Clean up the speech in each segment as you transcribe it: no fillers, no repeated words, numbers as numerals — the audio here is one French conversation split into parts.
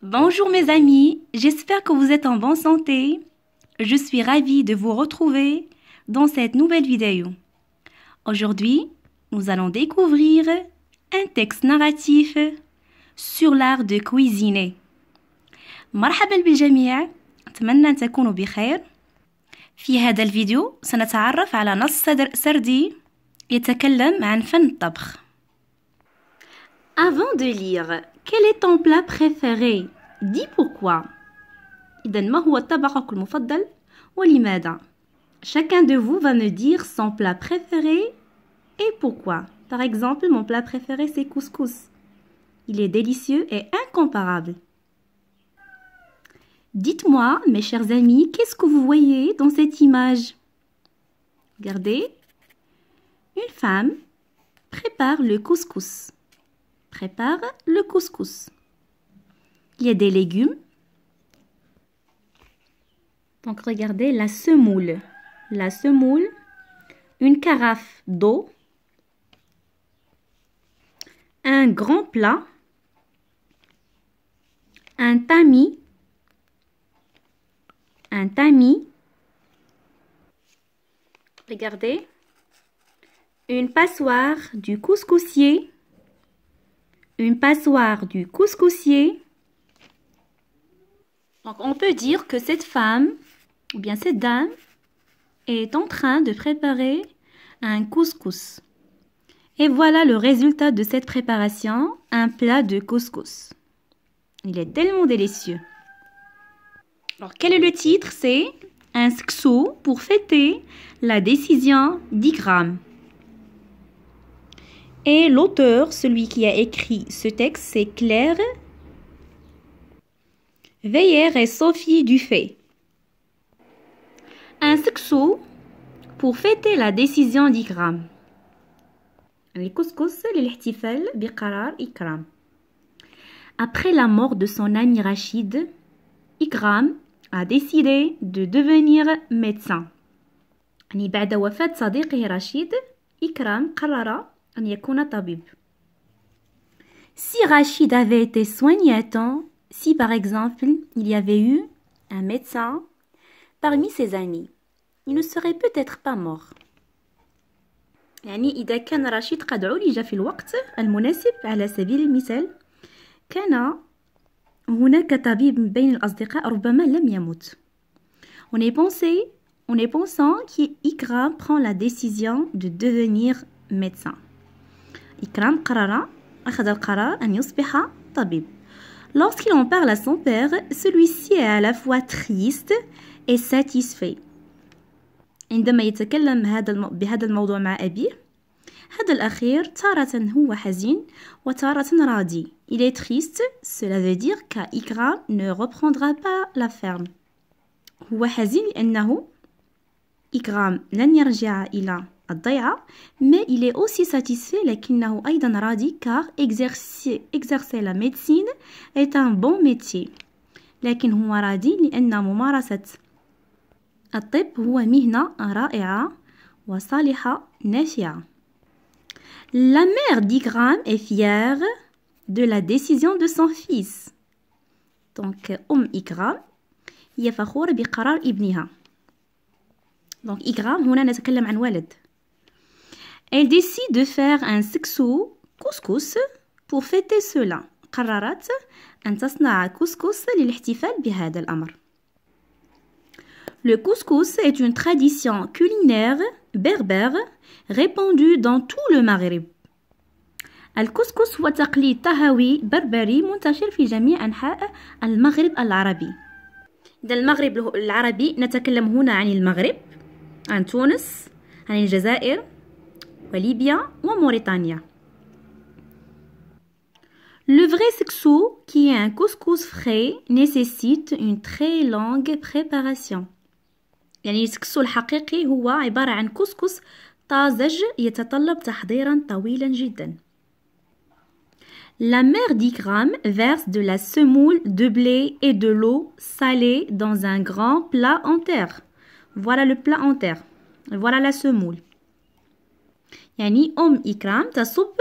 Bonjour mes amis, j'espère que vous êtes en bonne santé. Je suis ravie de vous retrouver dans cette nouvelle vidéo. Aujourd'hui, nous allons découvrir un texte narratif sur l'art de cuisiner. مرحبا بالجميع، أتمنى أن تكونوا بخير. في هذا الفيديو سنتعرف على نص سردي يتكلم عن فن الطبخ. Avant de lire, quel est ton plat préféré? Dis pourquoi. إذا ما هو طبقك المفضل ولماذا? Chacun de vous va me dire son plat préféré et pourquoi. Par exemple, mon plat préféré c'est couscous. Il est délicieux et incomparable. Dites-moi, mes chers amis, qu'est-ce que vous voyez dans cette image? Regardez, une femme prépare le couscous. Prépare le couscous. Il y a des légumes. Donc regardez la semoule. La semoule, une carafe d'eau, un grand plat, un tamis, regardez, une passoire du couscoussier, Donc on peut dire que cette femme, ou bien cette dame, est en train de préparer un couscous. Et voilà le résultat de cette préparation, un plat de couscous. Il est tellement délicieux. Alors, quel est le titre? C'est un sksou pour fêter la décision d'Ikram. Et l'auteur, celui qui a écrit ce texte, c'est Claire Veillère et Sophie Dufay. Un sksou pour fêter la décision d'Ikram. Le couscous, l'ihtifal biqarar Ikram. Après la mort de son ami Rachid, Ikram a décidé de devenir médecin. بعد وفاة صديقه رشيد إكرام قرر أن يكون طبيب. Si Rachid avait été soigné à temps, si par exemple il y avait eu un médecin parmi ses amis, il ne serait peut-être pas mort. يعني إذا كان رشيد قد عولج في الوقت المناسب على سبيل المثال كان هناك طبيب من بين الأصدقاء ربما لم يمت. On est pensant qu'Ikram prend la décision de devenir médecin. Ikram أخذ القرار أن يصبح طبيب. Lorsqu'il en parle à son père, celui-ci est à la fois triste et satisfait. عندما يتكلم بهذا الموضوع مع أبيه، هذا الأخير تارة هو حزين وتارة راضي. Il est triste, cela veut dire qu'Ikram ne reprendra pas la ferme. هو حزين لأنه إكرام لن يرجع إلى الضيعة، mais il est aussi satisfait لكنه أيضا راضي car exercer la médecine est un bon métier. لكن هو راضي لأن ممارسة الطب هو مهنة رائعة وصالحة نافعة. La mère d'Ikram est fière de la décision de son fils. Donc, إكرام هي فخورة بقرار ابنها. Donc, إكرام هنا نتكلم عن ولد. Elle décide de faire un sksou, couscous, pour fêter cela. قررت أن تصنع couscous للاحتفال بهذا الأمر. Le couscous est une tradition culinaire berbère répandue dans tout le Maghreb. الكسكس هو تقليد طهوي بربري منتشر في جميع أنحاء المغرب العربي. إذا المغرب العربي نتكلم هنا عن المغرب، عن تونس، عن الجزائر وليبيا وموريتانيا. Le vrai sksou, qui est un couscous frais, nécessite une très longue préparation. يعني السكسو الحقيقي هو عبارة عن كسكس طازج يتطلب تحضيرا طويلا جدا. La mère d'Ikram verse de la semoule de blé et de l'eau salée dans un grand plat en terre. Voilà le plat en terre. Voilà la semoule. يعني إكرام تصب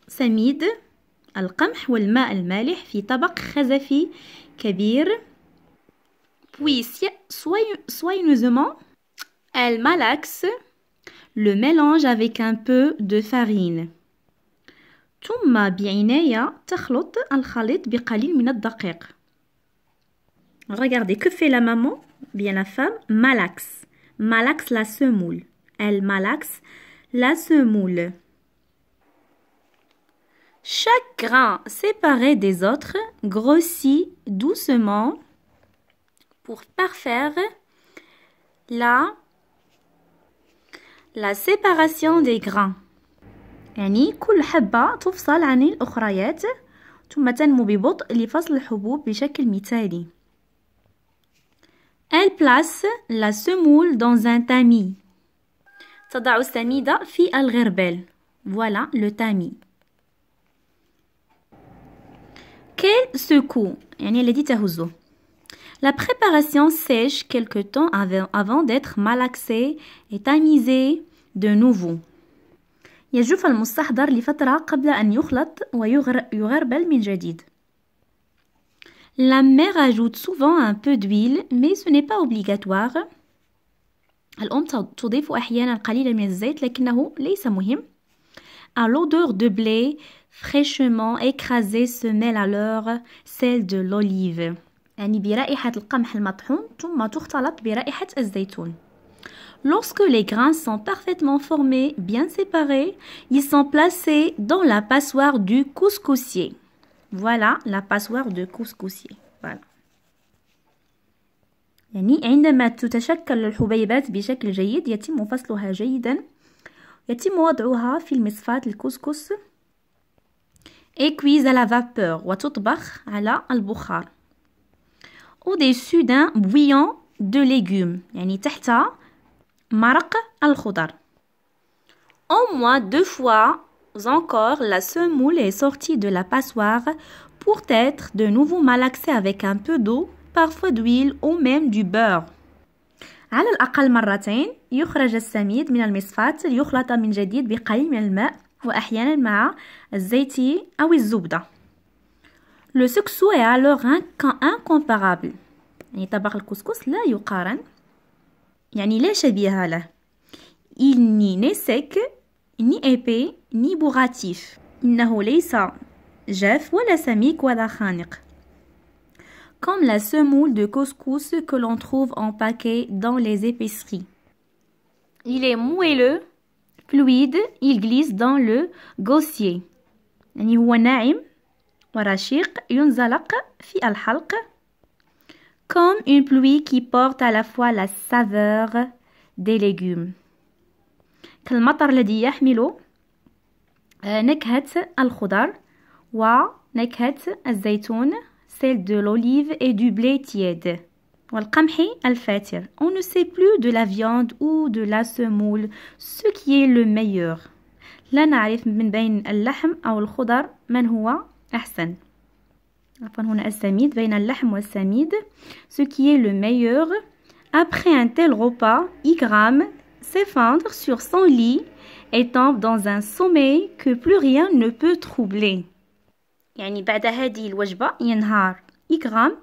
سميد القمح والماء المالح في طبق خزفي كبير. Puis soigneusement, elle malaxe le mélange avec un peu de farine. ثم بعناية تخلط الخليط بقليل من الدقيق. Regardez, que fait la maman? Bien la femme malaxe. Malaxe la semoule. Elle malaxe la semoule. Chaque grain séparé des autres grossit doucement pour parfaire la séparation des grains. يعني كل حبة تفصل عن الأخريات ثم تنمو ببطء لفصل الحبوب بشكل مثالي. Elle place la semoule dans un tamis. تضع السميدة في الغربال. Voilà le tamis. Qu'elle secoue يعني الذي تهزه. La préparation sèche quelque temps avant d'être malaxée et tamisée de nouveau. يجف المستحضر لفترة قبل أن يخلط ويغربل من جديد. La mère ajoute souvent un peu d'huile, mais ce n'est pas obligatoire. الأم تضيف أحيانا قليلا من الزيت لكنه ليس مهم. À l'odeur de blé fraîchement écrasé se mêle alors celle de l'olive. يعني برائحة القمح المطحون ثم تختلط برائحة الزيتون. Lorsque les grains sont parfaitement formés, bien séparés, ils sont placés dans la passoire du couscoussier. Voilà la passoire de couscoussier. Voilà. يعني عندما تتشكل الحبيبات بشكل جيد يتم فصلها جيدا. يتم وضعها في المصفاة الكسكس et cuise à la vapeur وتطبخ على البخار. Au-dessus d'un bouillon de légumes يعني تحت مرق الخضر. Au moins 2 fois encore, la semoule est sortie de la passoire pour être de nouveau malaxée avec un peu d'eau, parfois d'huile ou même du beurre. على الأقل مرتين يخرج السميد من المصفاة ليخلط من جديد بقليل من الماء وأحيانا مع الزيت أو الزبدة. Le succeau est alors incomparable. يعني طبق الكسكس لا يقارن. يعني لا شبيه له. Il n'est sec, ni épais, ni bourratif. إنه ليس جاف ولا سميك ولا خانق. Comme la semoule de couscous que l'on trouve en paquet dans les épiceries. Il est moelleux, fluide, il glisse dans le gosier. يعني هو ناعم ورشيق ينزلق في الحلق. Comme une pluie qui porte à la fois la saveur des légumes. كالمطر الذي يحمل نكهة الخضر ونكهة الزيتون, celle de l'olive et du blé tiède. والقمح الفاتر. On ne sait plus de la viande ou de la semoule ce qui est le meilleur. لا نعرف من بين اللحم أو الخضر من هو أحسن. عفوا هنا السميد بين اللحم والسميد. Ce qui est le meilleur. Après un tel repas, Ikram s'effondre sur son lit et tombe dans un sommeil que plus rien ne peut troubler. يعني بعد هذه الوجبة ينهار إكرام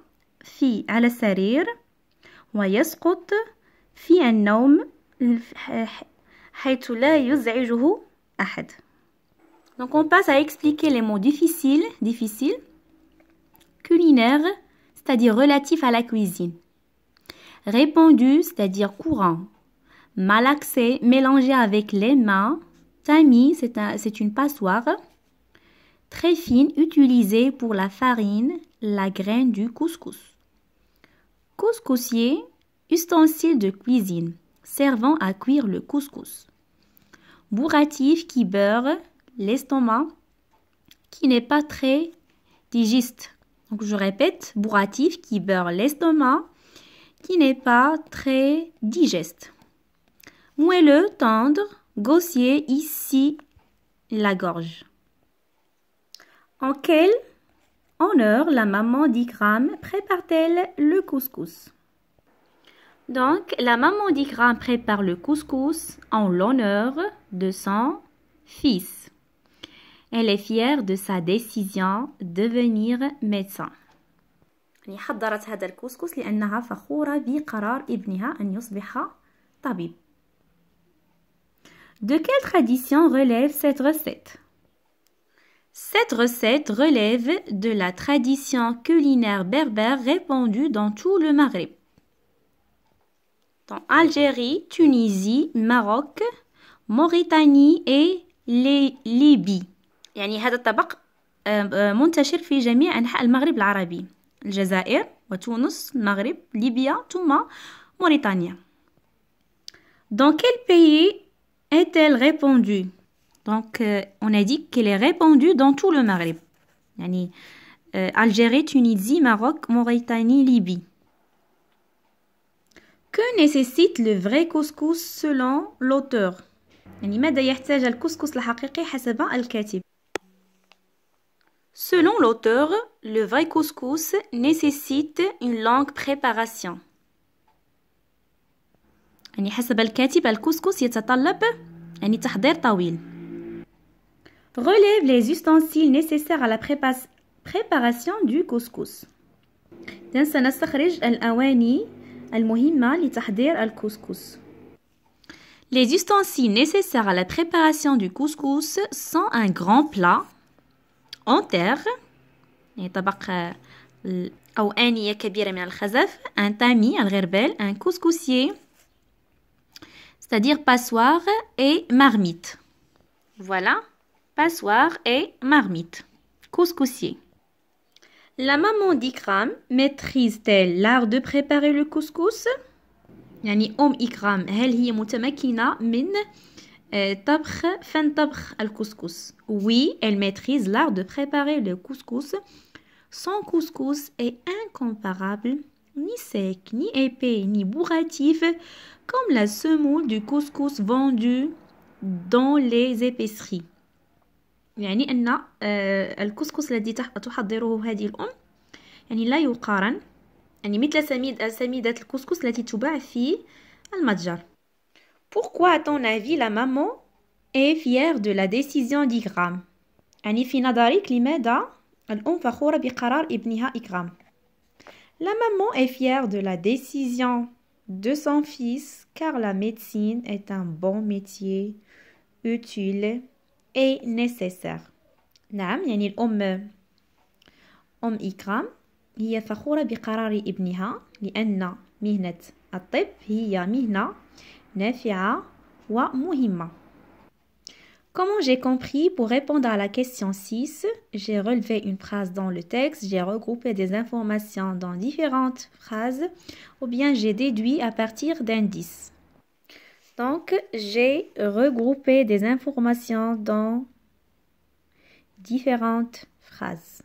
على السرير ويسقط في النوم حيث لا يزعجه أحد. Donc on passe à expliquer les mots difficiles, culinaire, c'est-à-dire relatif à la cuisine, répandu, c'est-à-dire courant, malaxé, mélangé avec les mains, tamis, c'est une passoire, très fine, utilisée pour la farine, la graine du couscous. Couscoussier, ustensile de cuisine, servant à cuire le couscous. Bourratif qui beurre l'estomac, qui n'est pas très digeste. Donc je répète, bourratif qui beurre l'estomac, qui n'est pas très digeste. Moelleux, tendre, gosier, ici la gorge. En quel honneur la maman d'Ikram prépare-t-elle le couscous? Donc, la maman d'Ikram prépare le couscous en l'honneur de son fils. Elle est fière de sa décision de devenir médecin. يعني حضرت هذا الكسكس لأنها فخورة بقرار ابنها أن يصبح طبيب. De quelle tradition relève cette recette? Cette recette relève de la tradition culinaire berbère répandue dans tout le Maghreb. Dans Algérie, Tunisie, Maroc, Mauritanie et Libye. يعني هذا الطبق منتشر في جميع أنحاء المغرب العربي. الجزائر وتونس، المغرب، ليبيا ثم موريتانيا. Dans quel pays est-elle répandue? Donc, on a dit qu'elle est répandue dans tout le Maghreb. يعني Algérie, Tunisie, Maroc, Mauritanie, Libye. Que nécessite le vrai couscous selon l'auteur? يعني ماذا يحتاج الكسكس الحقيقي حسب الكاتب؟ Selon l'auteur, le vrai couscous nécessite une longue préparation. يعني حسب الكاتب الكسكس يتطلب يعني تحضير طويل. Relève les ustensiles nécessaires à la préparation du couscous. إذن سنستخرج الأواني المهمة لتحضير الكسكس. Les ustensiles nécessaires à la préparation du couscous sont un grand plat en terre, يعني طبق أو آنية كبيرة من الخزف, un tamis, الغربال, un couscoussier, c'est-à-dire passoire et marmite. Voilà, passoire et marmite, couscoussier. La maman d'Ikram maîtrise-t-elle l'art de préparer le couscous? يعني إكرام هل هي متمكنة من فن طبخ الكسكس؟ Oui, elle maîtrise l'art de préparer le couscous. Son couscous est incomparable, ni sec, ni épais, ni bourratif, comme la semoule du couscous vendue dans les épiceries. يعني أن الكسكس الذي تحضره هذه الأم يعني لا يقارن يعني مثل سميدة الكسكس التي تباع في المتجر. Pourquoi à ton avis la maman est fière de la décision d'Ikram؟ يعني في نظرك لماذا الأم فخورة بقرار ابنها إكرام؟ La maman est fière de la décision de son fils car la médecine est un bon métier utile et nécessaire. نعم يعني الأم إكرام هي فخورة بقرار ابنها لأن مهنة الطب هي مهنة نافعة ومهمة. Comment j'ai compris? Pour répondre à la question 6, j'ai relevé une phrase dans le texte, j'ai regroupé des informations dans différentes phrases ou bien j'ai déduit à partir d'indices. Donc, j'ai regroupé des informations dans différentes phrases.